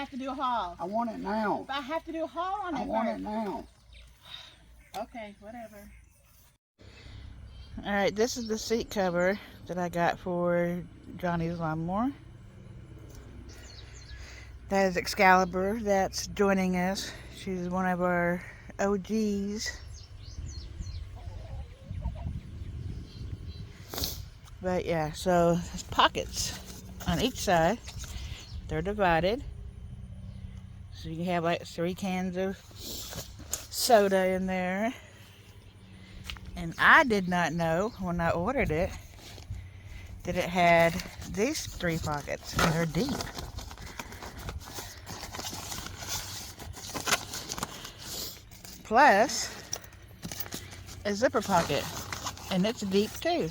have to do a haul? I want it now. If I have to do a haul on it. I want it now. Okay, whatever. Alright, this is the seat cover that I got for Johnny's lawnmower. That is Excalibur that's joining us. She's one of our OGs. But yeah, so there's pockets on each side. They're divided. So you can have like 3 cans of soda in there. And I did not know when I ordered it that it had these 3 pockets. And they're deep. Plus a zipper pocket. And it's deep too.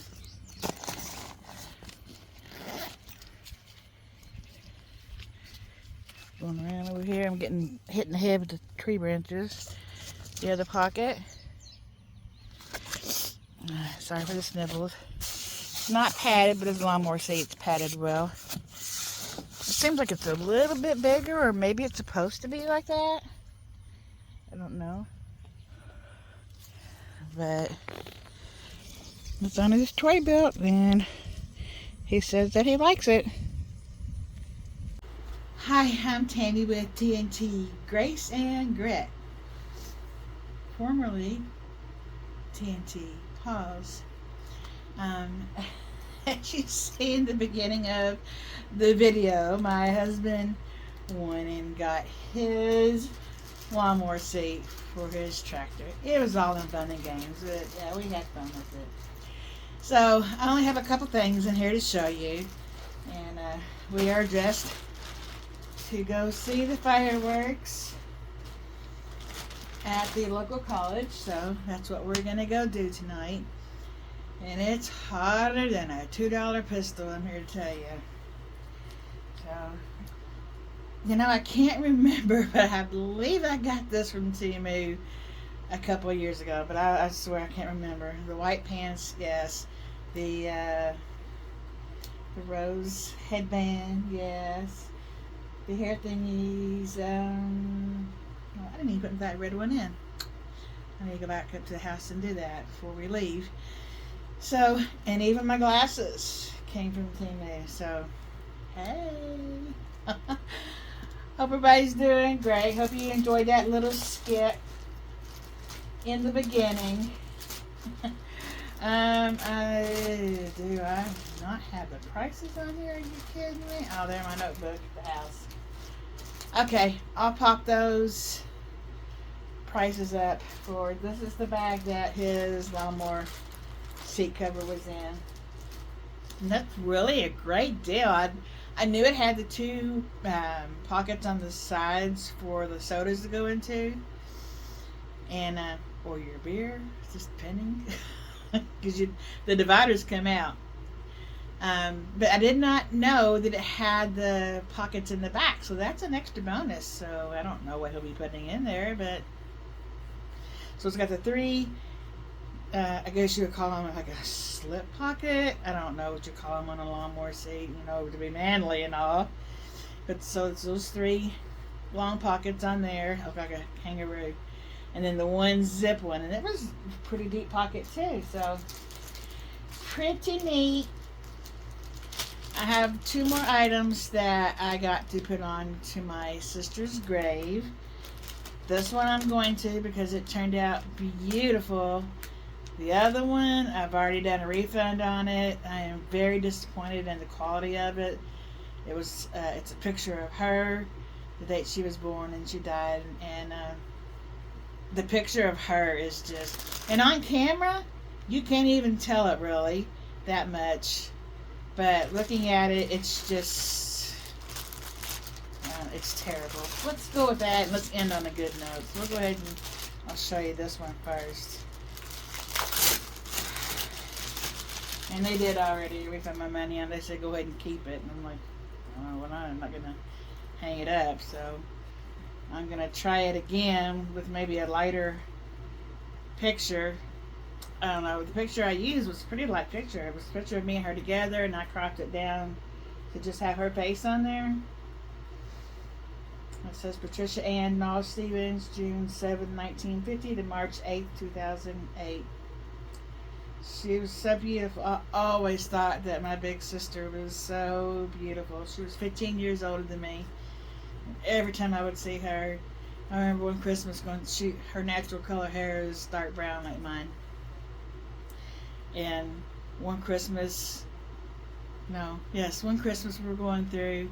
Going around over here, I'm getting hit in the head with the tree branches. The other pocket. Sorry for the snibbles. It's not padded, but his lawnmower seat's padded well. It seems like it's a little bit bigger, or maybe it's supposed to be like that. I don't know. But it's on his toy belt, and he says that he likes it. Hi, I'm Tammy with TNT Grace and Grit. Formerly TNT Pause. As you see in the beginning of the video, my husband went and got his lawnmower seat for his tractor. It was all in fun and games, but yeah, we had fun with it. So I only have a couple things in here to show you, and we are dressed to go see the fireworks at the local college, so that's what we're gonna go do tonight. And it's hotter than a $2 pistol, I'm here to tell you. So, you know, I can't remember, but I believe I got this from Temu a couple of years ago, but I swear I can't remember. The white pants, yes. The rose headband, yes. The hair thingies, I didn't even put that red one in. I need to go back up to the house and do that before we leave. So, and even my glasses came from Temu. So, hey. Hope everybody's doing great. Hope you enjoyed that little skit in the beginning. Do I not have the prices on here? Are you kidding me? Oh, they're in my notebook at the house. Okay, I'll pop those prices up for, this is the bag that his lawnmower seat cover was in. And that's really a great deal. I knew it had the 2 pockets on the sides for the sodas to go into. And, or your beer, just depending. Because the dividers come out. But I did not know that it had the pockets in the back, so that's an extra bonus. So I don't know what he'll be putting in there, but so it's got the 3, I guess you would call them like a slip pocket. I don't know what you call them on a lawnmower seat, you know, to be manly and all. But so it's those 3 long pockets on there, look like a kangaroo, and then the 1 zip one, and it was a pretty deep pocket too. So pretty neat. I have 2 more items that I got to put on to my sister's grave. This one I'm going to because it turned out beautiful. The other one, I've already done a refund on it. I am very disappointed in the quality of it. It was, it's a picture of her, the date she was born and she died, and the picture of her is just, and on camera, you can't even tell it really that much. But looking at it, it's just, it's terrible. Let's go with that and let's end on a good note. So we'll go ahead and I'll show you this one first. And they did already refund my money on. They said go ahead and keep it. And I'm like, oh, well, I'm not going to hang it up. So I'm going to try it again with maybe a lighter picture. I don't know, the picture I used was a pretty light picture. It was a picture of me and her together, and I cropped it down to just have her face on there. It says Patricia Ann Nall-Stevens, June 7, 1950 to March 8, 2008. She was so beautiful. I always thought that my big sister was so beautiful. She was 15 years older than me. And every time I would see her, I remember one Christmas her natural color hair is dark brown like mine. And one Christmas we were going through,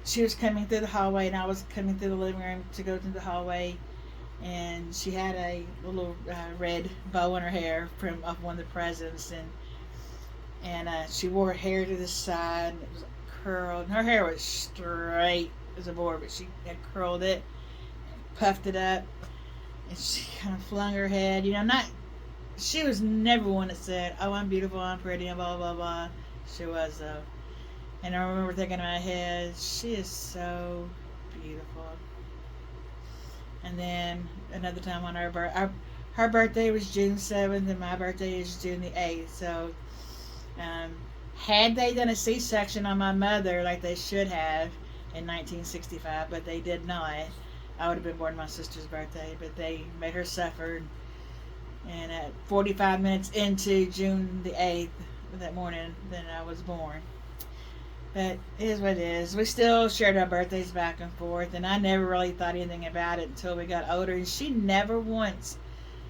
she was coming through the hallway and I was coming through the living room to go through the hallway, and she had a little red bow in her hair from one of the presents, and she wore her hair to the side, and it was curled, and her hair was straight as a board, but she had curled it and puffed it up, and she kind of flung her head, she was never one that said, "Oh, I'm beautiful, I'm pretty, and blah blah blah." She was though. And I remember thinking in my head, she is so beautiful. And then another time on her birthday was June 7th, and my birthday is June the 8th. So, had they done a C-section on my mother like they should have in 1965, but they did not, I would have been born my sister's birthday. But they made her suffer. And at 45 minutes into June the 8th, that morning, then I was born. But it is what it is. We still shared our birthdays back and forth, and I never really thought anything about it until we got older. And she never once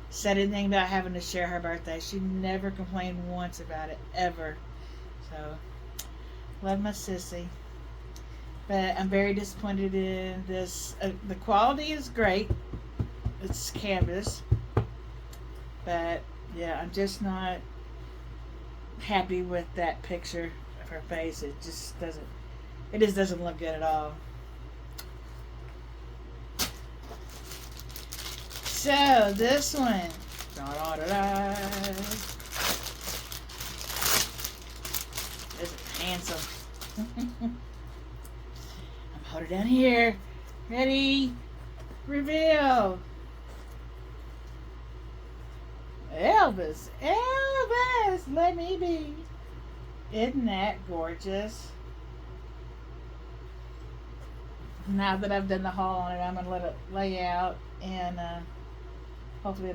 said anything about having to share her birthday. She never complained once about it, ever. So, love my sissy. But I'm very disappointed in this. The quality is great. It's canvas. But, yeah, I'm just not happy with that picture of her face. It just doesn't look good at all. So this one, this is handsome. I'm hold it down here. Ready? Reveal. Elvis, let me be. Isn't that gorgeous? Now that I've done the haul on it, I'm going to let it lay out, and hopefully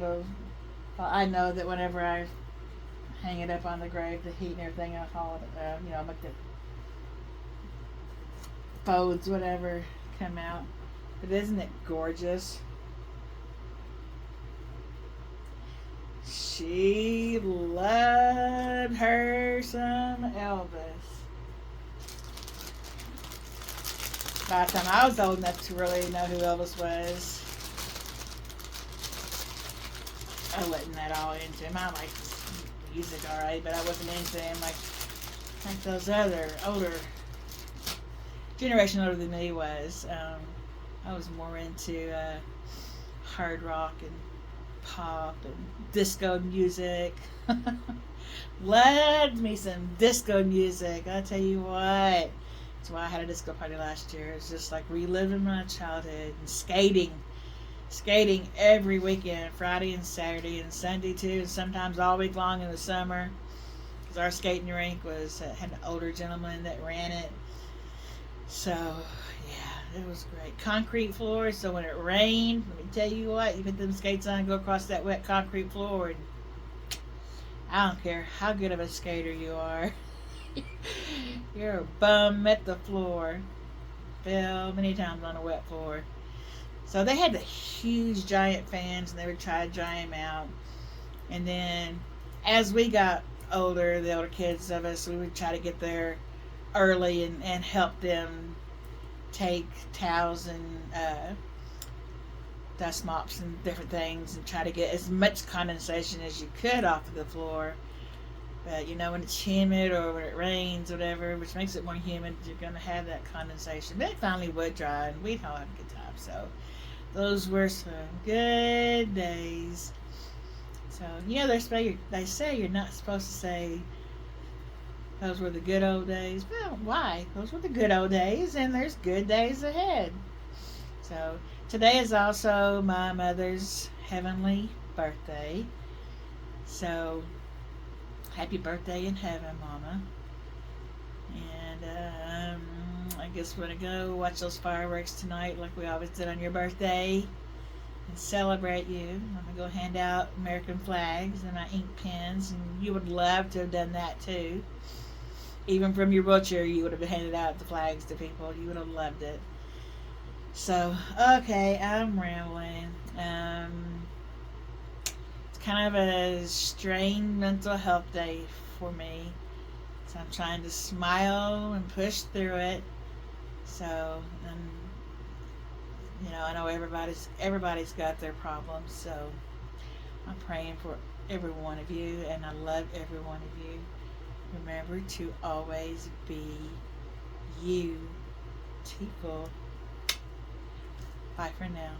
I know that whenever I hang it up on the grave, the heat and everything, I'll haul it, make the folds, whatever, come out. But isn't it gorgeous? She loved her some Elvis. By the time I was old enough to really know who Elvis was, I wasn't that all into him. I liked his music alright, but I wasn't into him like those other older generation older than me was. I was more into hard rock and pop and disco music. Loved me some disco music. I tell you what, that's why I had a disco party last year. It's just like reliving my childhood, and skating every weekend, Friday and Saturday and Sunday too, and sometimes all week long in the summer, because our skating rink had an older gentleman that ran it. So yeah, it was great. Concrete floors, so when it rained, let me tell you what, you put them skates on and go across that wet concrete floor, and I don't care how good of a skater you are. You're a bum at the floor. Fell many times on a wet floor. So they had the huge giant fans, and they would try to dry them out. And then as we got older, the older kids of us, we would try to get there early and help them take towels and dust mops and different things and try to get as much condensation as you could off of the floor. But when it's humid or when it rains, whatever, which makes it more humid, you're going to have that condensation. But it finally would dry, and we'd all have a good time. So those were some good days. So they say you're not supposed to say those were the good old days. Well, why? Those were the good old days, and there's good days ahead. So today is also my mother's heavenly birthday. So happy birthday in heaven, Mama. And I guess we're gonna go watch those fireworks tonight, like we always did on your birthday, and celebrate you. I'm gonna go hand out American flags and my ink pens, and you would love to have done that too. Even from your wheelchair, you would have handed out the flags to people. You would have loved it. So, okay, I'm rambling. It's kind of a strained mental health day for me. So I'm trying to smile and push through it. So, I know everybody's got their problems. So I'm praying for every one of you, and I love every one of you. Remember to always be you, people. Bye for now.